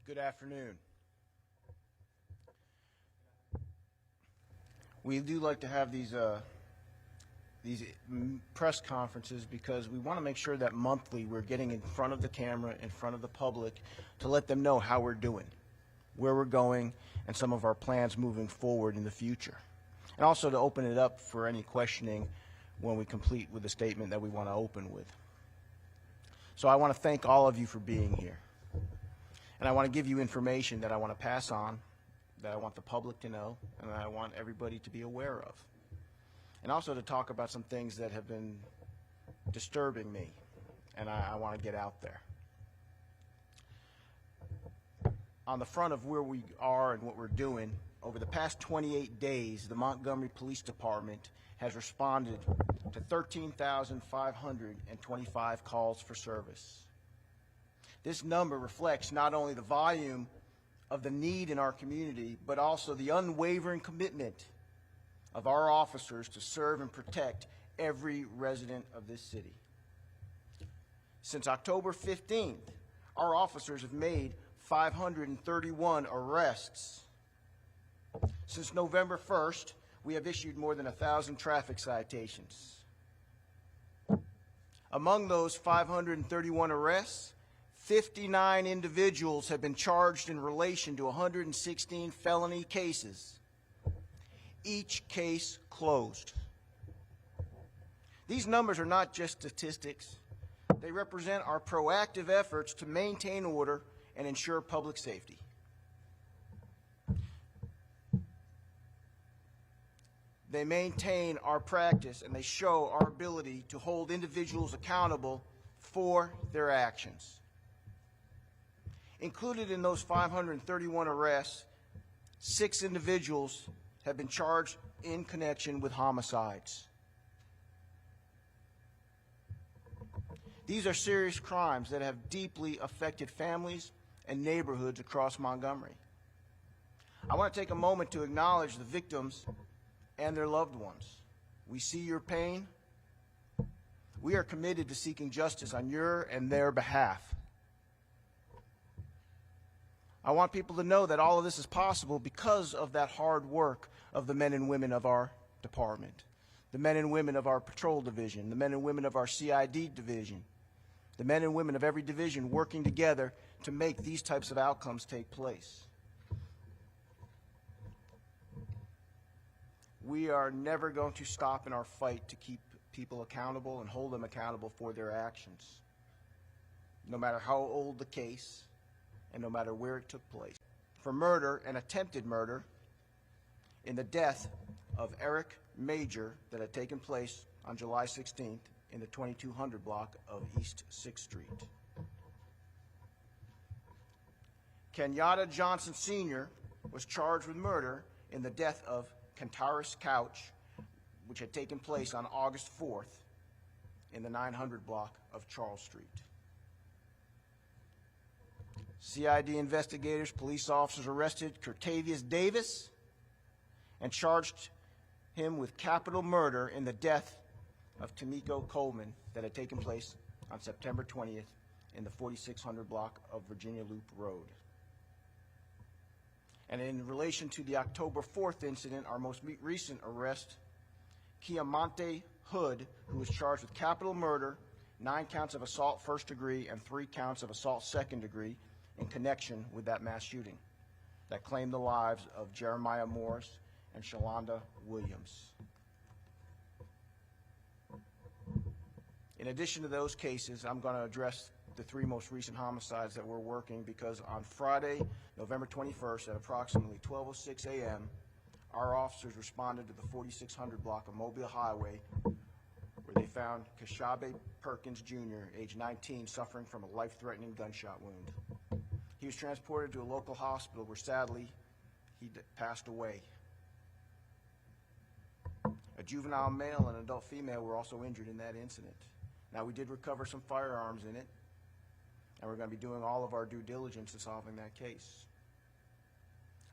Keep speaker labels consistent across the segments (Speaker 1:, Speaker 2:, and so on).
Speaker 1: Good afternoon. We do like to have these press conferences because we want to make sure that monthly we're getting in front of the camera, in front of the public, to let them know how we're doing, where we're going, and some of our plans moving forward in the future. And also to open it up for any questioning when we complete with the statement that we want to open with. So I want to thank all of you for being here. And I want to give you information that I want to pass on, that I want the public to know, and that I want everybody to be aware of. And also to talk about some things that have been disturbing me, and I want to get out there. On the front of where we are and what we're doing, over the past 28 days, the Montgomery Police Department has responded to 13,525 calls for service. This number reflects not only the volume of the need in our community, but also the unwavering commitment of our officers to serve and protect every resident of this city. Since October 15th, our officers have made 531 arrests. Since November 1st, we have issued more than 1,000 traffic citations. Among those 531 arrests, 59 individuals have been charged in relation to 116 felony cases. Each case closed. These numbers are not just statistics. They represent our proactive efforts to maintain order and ensure public safety. They maintain our practice and they show our ability to hold individuals accountable for their actions. Included in those 531 arrests, 6 individuals have been charged in connection with homicides. These are serious crimes that have deeply affected families and neighborhoods across Montgomery. I want to take a moment to acknowledge the victims and their loved ones. We see your pain. We are committed to seeking justice on your and their behalf. I want people to know that all of this is possible because of that hard work of the men and women of our department, the men and women of our patrol division, the men and women of our CID division, the men and women of every division working together to make these types of outcomes take place. We are never going to stop in our fight to keep people accountable and hold them accountable for their actions, no matter how old the case and no matter where it took place. For murder and attempted murder in the death of Eric Major that had taken place on July 16th in the 2200 block of East 6th Street. Kenyatta Johnson Sr. was charged with murder in the death of Kantaris Couch, which had taken place on August 4th in the 900 block of Charles Street. CID investigators, police officers arrested Curtavious Davis and charged him with capital murder in the death of Tamiko Coleman that had taken place on September 20th in the 4600 block of Virginia Loop Road. And in relation to the October 4th incident, our most recent arrest, Kiamonte Hood, who was charged with capital murder, 9 counts of assault first degree, and 3 counts of assault second degree in connection with that mass shooting that claimed the lives of Jeremiah Morris and Shalonda Williams. In addition to those cases, I'm going to address the 3 most recent homicides that we're working because on Friday, November 21st at approximately 12:06 a.m., our officers responded to the 4600 block of Mobile Highway where they found Kashabe Perkins Jr., age 19, suffering from a life-threatening gunshot wound. He was transported to a local hospital where sadly he passed away. A juvenile male and an adult female were also injured in that incident. Now, we did recover some firearms in it, and we're going to be doing all of our due diligence in solving that case.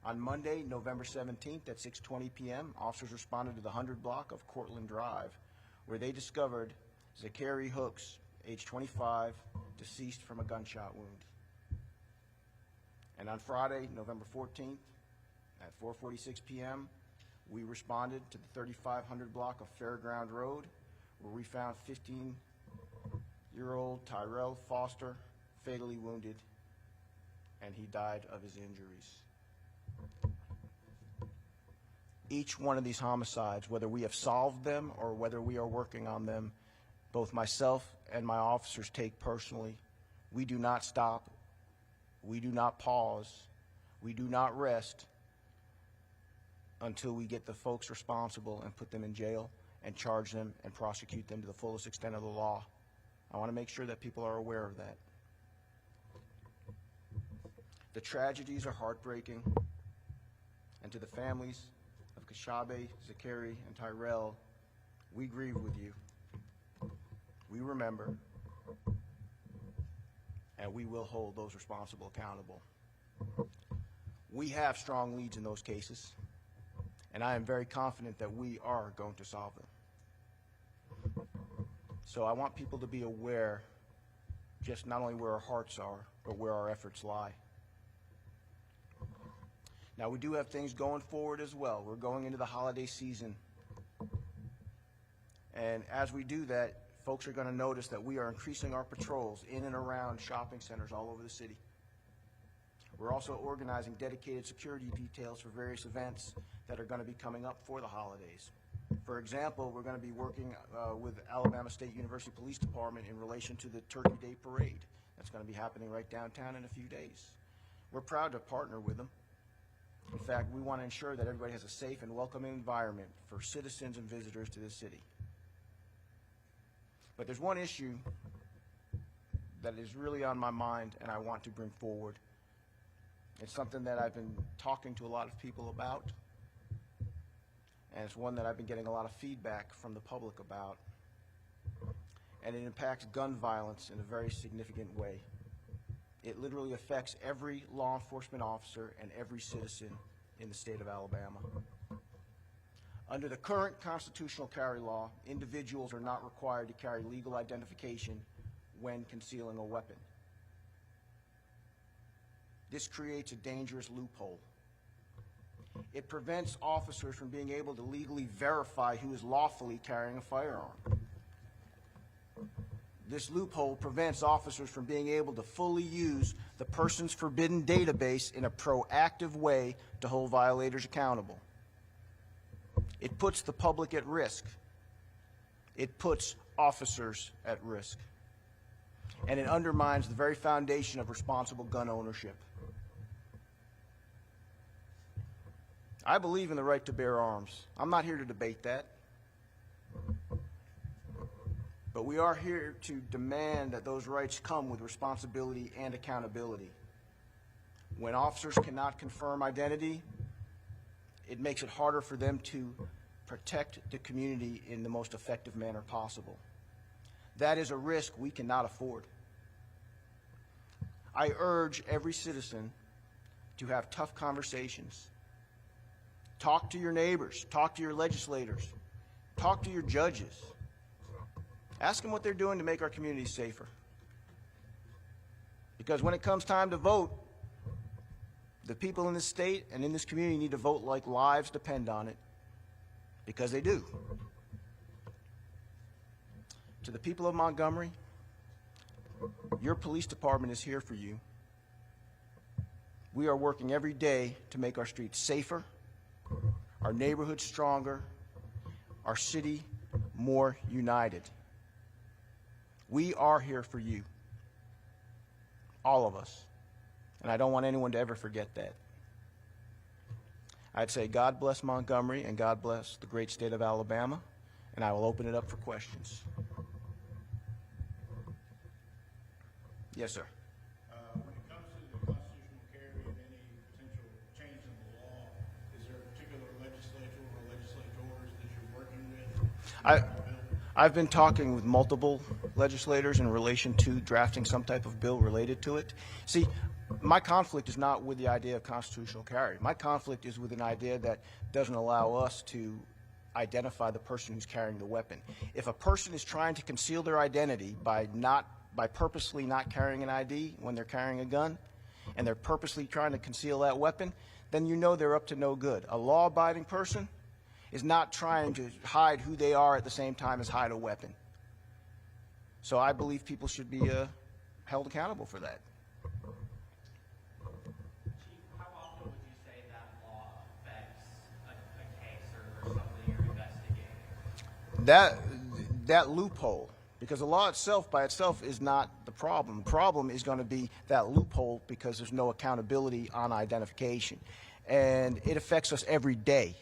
Speaker 1: On Monday, November 17th at 6:20 p.m., officers responded to the 100 block of Cortland Drive, where they discovered Zachary Hooks, age 25, deceased from a gunshot wound. And on Friday, November 14th, at 4:46 p.m., we responded to the 3500 block of Fairground Road, where we found 15-year-old Tyrell Foster fatally wounded, and he died of his injuries. Each one of these homicides, whether we have solved them or whether we are working on them, both myself and my officers take personally. We do not stop. We do not pause. We do not rest until we get the folks responsible and put them in jail and charge them and prosecute them to the fullest extent of the law. I want to make sure that people are aware of that. The tragedies are heartbreaking, and to the families of Kashabe, Zakari, and Tyrell, we grieve with you. We remember, and we will hold those responsible accountable. We have strong leads in those cases, and I am very confident that we are going to solve them. So I want people to be aware just not only where our hearts are, but where our efforts lie. Now, we do have things going forward as well. We're going into the holiday season. And as we do that, folks are going to notice that we are increasing our patrols in and around shopping centers all over the city. We're also organizing dedicated security details for various events that are going to be coming up for the holidays. For example, we're going to be working with Alabama State University Police Department in relation to the Turkey Day Parade. That's going to be happening right downtown in a few days. We're proud to partner with them. In fact, we want to ensure that everybody has a safe and welcoming environment for citizens and visitors to this city. But there's one issue that is really on my mind and I want to bring forward. It's something that I've been talking to a lot of people about, and it's one that I've been getting a lot of feedback from the public about, and it impacts gun violence in a very significant way. It literally affects every law enforcement officer and every citizen in the state of Alabama. Under the current constitutional carry law, individuals are not required to carry legal identification when concealing a weapon. This creates a dangerous loophole. It prevents officers from being able to legally verify who is lawfully carrying a firearm. This loophole prevents officers from being able to fully use the person's forbidden database in a proactive way to hold violators accountable. It puts the public at risk. It puts officers at risk. And it undermines the very foundation of responsible gun ownership. I believe in the right to bear arms. I'm not here to debate that. But we are here to demand that those rights come with responsibility and accountability. When officers cannot confirm identity, it makes it harder for them to protect the community in the most effective manner possible. That is a risk we cannot afford. I urge every citizen to have tough conversations. Talk to your neighbors, talk to your legislators, talk to your judges. Ask them what they're doing to make our community safer. Because when it comes time to vote, the people in this state and in this community need to vote like lives depend on it, because they do. To the people of Montgomery, your police department is here for you. We are working every day to make our streets safer, our neighborhoods stronger, our city more united. We are here for you, all of us, and I don't want anyone to ever forget that. I'd say God bless Montgomery and God bless the great state of Alabama, and I will open it up for questions. Yes, sir.
Speaker 2: When it comes to the constitutional carry and any potential change in the law, is there a particular legislature or legislators that you're working with?
Speaker 1: I've been talking with multiple legislators in relation to drafting some type of bill related to it. See, my conflict is not with the idea of constitutional carry. My conflict is with an idea that doesn't allow us to identify the person who's carrying the weapon. If a person is trying to conceal their identity by purposely not carrying an ID when they're carrying a gun, and they're purposely trying to conceal that weapon, then you know they're up to no good. A law-abiding person is not trying to hide who they are at the same time as hide a weapon. So I believe people should be held accountable for that.
Speaker 3: Chief, how often would you say that law affects a case or something you're investigating?
Speaker 1: That loophole, because the law itself by itself is not the problem. The problem is going to be that loophole because there's no accountability on identification. And it affects us every day.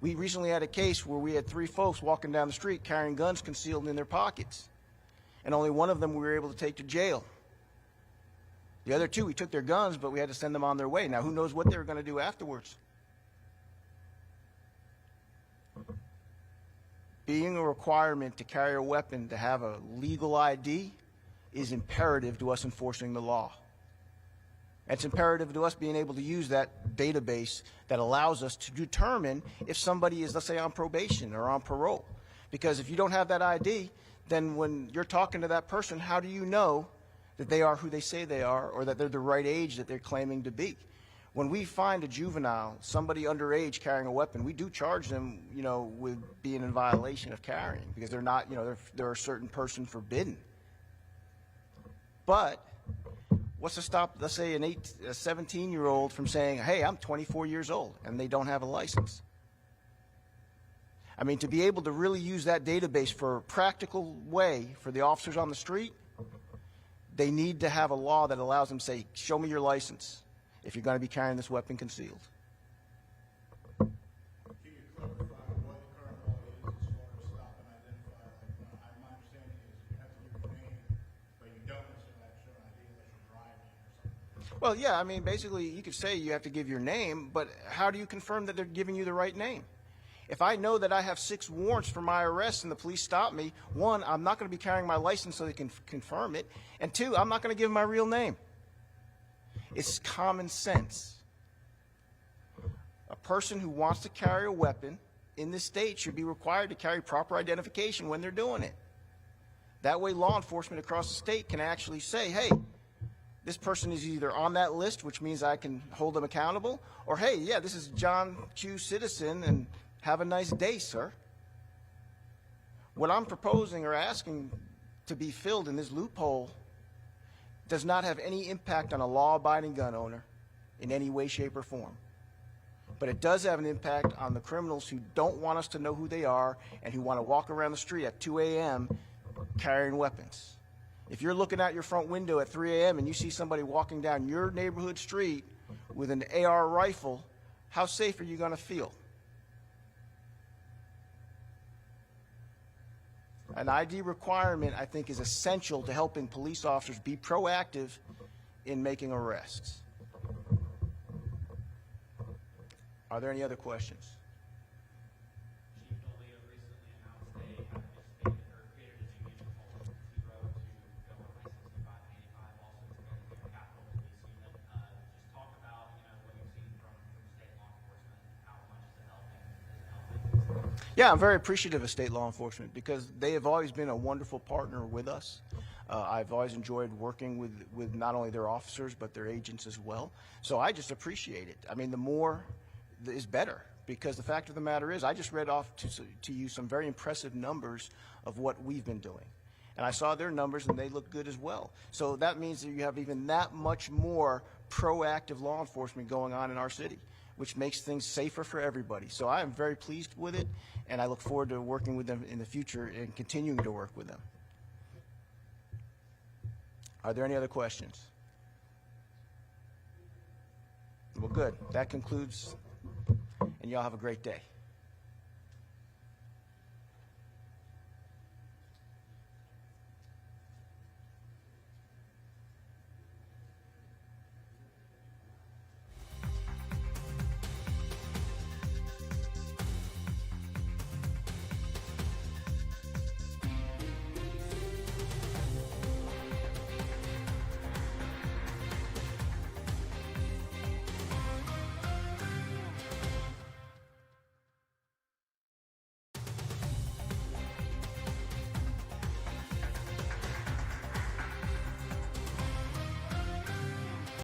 Speaker 1: We recently had a case where we had 3 folks walking down the street carrying guns concealed in their pockets. And only one of them we were able to take to jail. The other 2, we took their guns, but we had to send them on their way. Now, who knows what they were going to do afterwards? Being a requirement to carry a weapon to have a legal ID is imperative to us enforcing the law. It's imperative to us being able to use that database that allows us to determine if somebody is, let's say, on probation or on parole. Because if you don't have that ID, then when you're talking to that person, how do you know that they are who they say they are or that they're the right age that they're claiming to be? When we find a juvenile, somebody underage carrying a weapon, we do charge them, with being in violation of carrying because they're not, they're a certain person forbidden. But what's to stop, let's say, a 17-year-old from saying, hey, I'm 24 years old, and they don't have a license? I mean, to be able to really use that database for a practical way for the officers on the street, they need to have a law that allows them to say, show me your license if you're going to be carrying this weapon concealed.
Speaker 2: Can you clarify what the current law is as far as stop and identify? My understanding is you have to give your name, but you don't necessarily have to show an ID unless you're driving or something.
Speaker 1: Well, yeah, I mean, basically, you could say you have to give your name, but how do you confirm that they're giving you the right name? If I know that I have 6 warrants for my arrest and the police stop me, 1, I'm not going to be carrying my license so they can confirm it, and 2, I'm not going to give them my real name. It's common sense. A person who wants to carry a weapon in this state should be required to carry proper identification when they're doing it. That way law enforcement across the state can actually say, hey, this person is either on that list, which means I can hold them accountable, or hey, yeah, this is John Q. Citizen, and have a nice day, sir. What I'm proposing or asking to be filled in this loophole does not have any impact on a law-abiding gun owner in any way, shape, or form. But it does have an impact on the criminals who don't want us to know who they are and who want to walk around the street at 2 a.m. carrying weapons. If you're looking out your front window at 3 a.m. and you see somebody walking down your neighborhood street with an AR rifle, how safe are you going to feel? An ID requirement, I think, is essential to helping police officers be proactive in making arrests. Are there any other questions?
Speaker 3: Chief Nolia recently announced they have participated or created a union called 0 to go on I-65 and 85, also expanding their Capitol Police Unit. Just talk about what you've seen from state law enforcement, how much is it helping?
Speaker 1: Yeah, I'm very appreciative of state law enforcement because they have always been a wonderful partner with us. I've always enjoyed working with not only their officers but their agents as well. So I just appreciate it. I mean, the more is better because the fact of the matter is I just read off to you some very impressive numbers of what we've been doing. And I saw their numbers and they look good as well. So that means that you have even that much more proactive law enforcement going on in our city, which makes things safer for everybody. So I am very pleased with it, and I look forward to working with them in the future and continuing to work with them. Are there any other questions? Well, good. That concludes, and y'all have a great day.